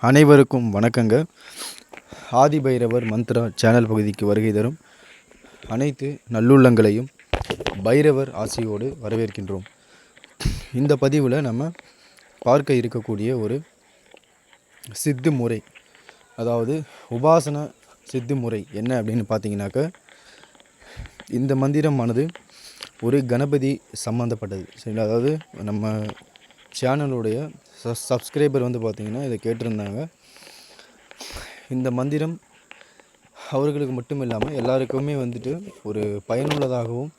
அனைவருக்கும் வணக்கங்க. ஆதிபைரவர் மந்த்ரா சேனல் பகுதிக்கு வருகை தரும் அனைத்து நல்லுள்ளங்களையும் பைரவர் ஆசியோடு வரவேற்கின்றோம். இந்த பதிவில் நம்ம பார்க்க இருக்கக்கூடிய ஒரு சித்து முறை, அதாவது உபாசன சித்து முறை என்ன அப்படின்னு பார்த்தீங்கன்னாக்க, இந்த மந்திரமானது ஒரு கணபதி சம்மந்தப்பட்டது. சரிங்களா? அதாவது நம்ம சேனலுடைய சப்ஸ்கிரைபர் வந்து பார்த்திங்கன்னா இதை கேட்டிருந்தாங்க. இந்த மந்திரம் அவர்களுக்கு மட்டும் இல்லாமல் எல்லாருக்குமே வந்துட்டு ஒரு பயனுள்ளதாகவும்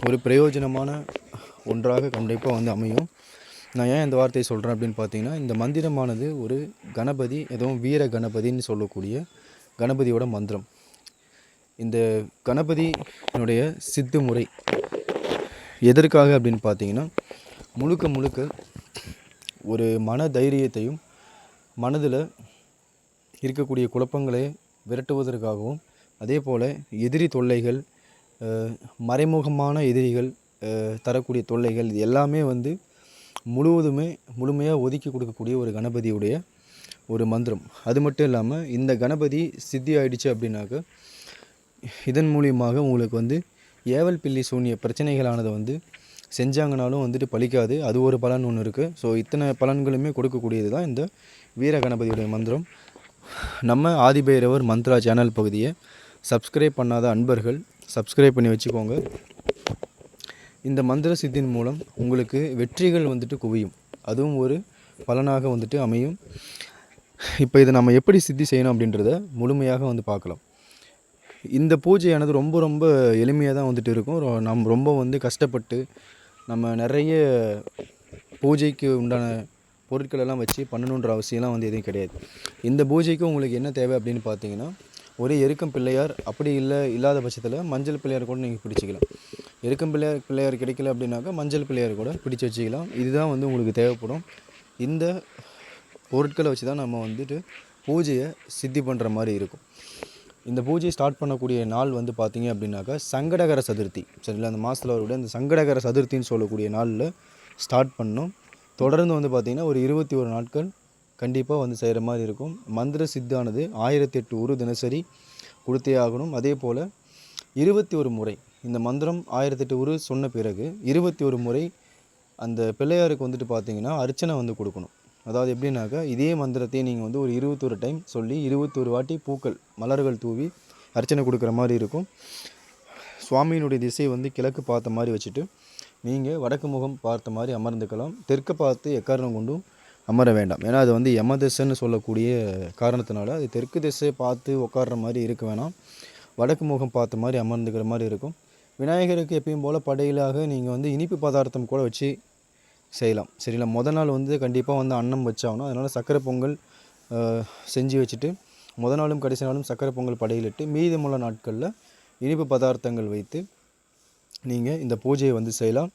ஒரு பிரயோஜனமான ஒன்றாக கண்டிப்பாக வந்து அமையும். நான் ஏன் இந்த வார்த்தையை சொல்கிறேன் அப்படின்னு பார்த்தீங்கன்னா, இந்த மந்திரமானது ஒரு கணபதி, எதுவும் வீர கணபதின்னு சொல்லக்கூடிய கணபதியோட மந்திரம். இந்த கணபதியினுடைய சித்து முறை எதற்காக அப்படின்னு பார்த்தீங்கன்னா, முழுக்க ஒரு மன தைரியத்தையும் மனதில் இருக்கக்கூடிய குழப்பங்களை விரட்டுவதற்காகவும், அதே போல் எதிரி தொல்லைகள், மறைமுகமான எதிரிகள் தரக்கூடிய தொல்லைகள், இது எல்லாமே வந்து முழுமையாக ஒதுக்கி கொடுக்கக்கூடிய ஒரு கணபதியுடைய ஒரு மந்திரம். அது மட்டும் இல்லாமல் இந்த கணபதி சித்தி ஆயிடுச்சு அப்படின்னாக்க, இதன் மூலியமாக உங்களுக்கு வந்து ஏவல் பில்லி சூனிய பிரச்சனைகளானதை வந்து செஞ்சாங்கனாலும் வந்துட்டு பலிக்காது. அது ஒரு பலன் ஒன்று இருக்குது. ஸோ இத்தனை பலன்களுமே கொடுக்கக்கூடியது தான் இந்த வீர கணபதியுடைய மந்திரம். நம்ம ஆதிபைரவர் மந்த்ரா சேனல் பகுதியை சப்ஸ்கிரைப் பண்ணாத அன்பர்கள் சப்ஸ்கிரைப் பண்ணி வச்சுக்கோங்க. இந்த மந்திர சித்தின் மூலம் உங்களுக்கு வெற்றிகள் வந்துட்டு குவியும். அதுவும் ஒரு பலனாக வந்துட்டு அமையும். இப்போ இதை நம்ம எப்படி சித்தி செய்யணும் அப்படின்றத முழுமையாக வந்து பார்க்கலாம். இந்த பூஜையானது ரொம்ப எளிமையாக தான் வந்துட்டு இருக்கும். நம்ம ரொம்ப வந்து கஷ்டப்பட்டு நம்ம நிறைய பூஜைக்கு உண்டான பொருட்களெல்லாம் வச்சு பண்ணணுன்ற அவசியம்லாம் வந்து எதுவும் கிடையாது. இந்த பூஜைக்கு உங்களுக்கு என்ன தேவை அப்படின்னு பார்த்தீங்கன்னா, ஒரு எருக்கம் பிள்ளையார், அப்படி இல்லாத பட்சத்தில் மஞ்சள் பிள்ளையார் கூட நீங்கள் பிடிச்சிக்கலாம். எருக்கம் பிள்ளையார் கிடைக்கல அப்படின்னாக்கா மஞ்சள் பிள்ளையார் கூட பிடிச்சி வச்சுக்கலாம். இதுதான் வந்து உங்களுக்கு தேவைப்படும். இந்த பொருட்களை வச்சு தான் நம்ம வந்துட்டு பூஜையை சித்தி பண்ணுற மாதிரி இருக்கும். இந்த பூஜை ஸ்டார்ட் பண்ணக்கூடிய நாள் வந்து பார்த்திங்க அப்படின்னாக்கா சங்கடகர சதுர்த்தி. சரிங்களா? அந்த மாதத்தில் வரக்கூடிய அந்த சங்கடகர சதுர்த்தின்னு சொல்லக்கூடிய நாளில் ஸ்டார்ட் பண்ணோம். தொடர்ந்து வந்து பார்த்திங்கன்னா ஒரு 21 நாட்கள் கண்டிப்பாக வந்து செய்கிற மாதிரி இருக்கும். மந்திர சித்தானது 1008 உரு தினசரி கொடுத்தே ஆகணும். அதே போல் 21 முறை இந்த மந்திரம் 1008 உரு சொன்ன பிறகு 21 முறை அந்த பிள்ளையாருக்கு வந்துட்டு பார்த்திங்கன்னா அர்ச்சனை வந்து கொடுக்கணும். அதாவது எப்படின்னாக்கா, இதே மந்திரத்தை நீங்கள் வந்து ஒரு 21 டைம் சொல்லி 21 வாட்டி பூக்கள் மலர்கள் தூவி அர்ச்சனை கொடுக்குற மாதிரி இருக்கும். சுவாமியினுடைய திசை வந்து கிழக்கு பார்த்த மாதிரி வச்சுட்டு நீங்கள் வடக்கு முகம் பார்த்த மாதிரி அமர்ந்துக்கலாம். தெற்கு பார்த்து எக்காரணம் கொண்டும் அமர வேண்டாம். ஏன்னா அது வந்து யம திசைன்னு சொல்லக்கூடிய காரணத்தினால அது தெற்கு திசை பார்த்து உட்கார்ற மாதிரி இருக்க வேணாம். வடக்கு முகம் பார்த்த மாதிரி அமர்ந்துக்கிற மாதிரி இருக்கும். விநாயகருக்கு எப்பயும் போல் படையிலாக நீங்கள் வந்து இனிப்பு பதார்த்தம் கூட வச்சு செய்யலாம். சரிங்களா? முதல் நாள் வந்து கண்டிப்பாக வந்து அன்னம் வச்சாகணும். அதனால் சக்கரை பொங்கல் செஞ்சு வச்சுட்டு முதல் நாளும் கடைசி நாளும் சக்கரை பொங்கல் படையிலிட்டு மீதமுள்ள நாட்களில் இனிப்பு பதார்த்தங்கள் வைத்து நீங்கள் இந்த பூஜையை வந்து செய்யலாம்.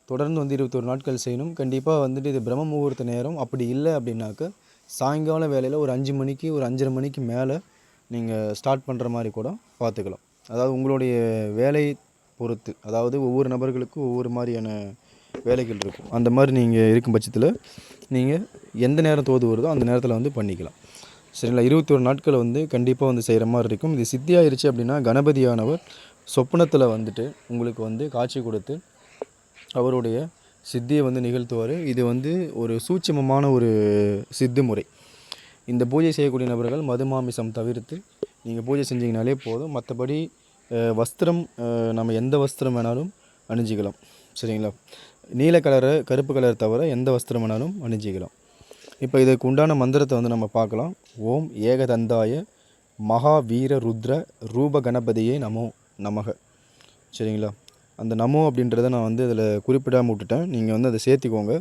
தொடர்ந்து வந்து 21 நாட்கள் செய்யணும். கண்டிப்பாக வந்துட்டு இது பிரம்ம முகூர்த்த நேரம். அப்படி இல்லை அப்படின்னாக்க சாயங்கால வேலையில் ஒரு 5 மணிக்கு ஒரு 5:30 மணிக்கு மேலே நீங்கள் ஸ்டார்ட் பண்ணுற மாதிரி கூட பார்த்துக்கலாம். அதாவது உங்களுடைய வேலை பொறுத்து, அதாவது ஒவ்வொரு நபர்களுக்கும் ஒவ்வொரு மாதிரியான வேலைகள் இருக்கும். அந்த மாதிரி நீங்கள் இருக்கும் பட்சத்தில் நீங்கள் எந்த நேரம் தோது வருதோ அந்த நேரத்தில் வந்து பண்ணிக்கலாம். சரிங்களா? 21 நாட்கள் வந்து கண்டிப்பாக வந்து செய்கிற மாதிரி இருக்கும். இது சித்தியாயிருச்சு அப்படின்னா கணபதியானவர் சொப்பனத்தில் வந்துட்டு உங்களுக்கு வந்து காட்சி கொடுத்து அவருடைய சித்தியை வந்து நிகழ்த்துவார். இது வந்து ஒரு சூட்சமமான ஒரு சித்து முறை. இந்த பூஜை செய்யக்கூடிய நபர்கள் மதுமாமிசம் தவிர்த்து நீங்கள் பூஜை செஞ்சிங்கனாலே போதும். மற்றபடி வஸ்திரம் நம்ம எந்த வஸ்திரம் வேணாலும் அணிஞ்சிக்கலாம். சரிங்களா? நீல கலரை கருப்பு கலர் தவிர எந்த வஸ்திரம் வேணாலும் அணிஞ்சிக்கலாம். இப்போ இதுக்கு உண்டான மந்திரத்தை வந்து நம்ம பார்க்கலாம். ஓம் ஏகதந்தாய மகாவீர ருத்ர ரூப கணபதியே நமோ நமக. சரிங்களா? அந்த நமோ அப்படின்றத நான் வந்து அதில் குறிப்பிடாமல் விட்டுட்டேன். நீங்கள் வந்து அதை சேர்த்திக்கோங்க.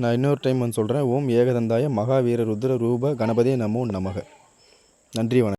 நான் இன்னொரு டைம் வந்து சொல்கிறேன். ஓம் ஏகதந்தாய மகாவீர ருத்ர ரூப கணபதியே நமோ நமக. நன்றி, வணக்கம்.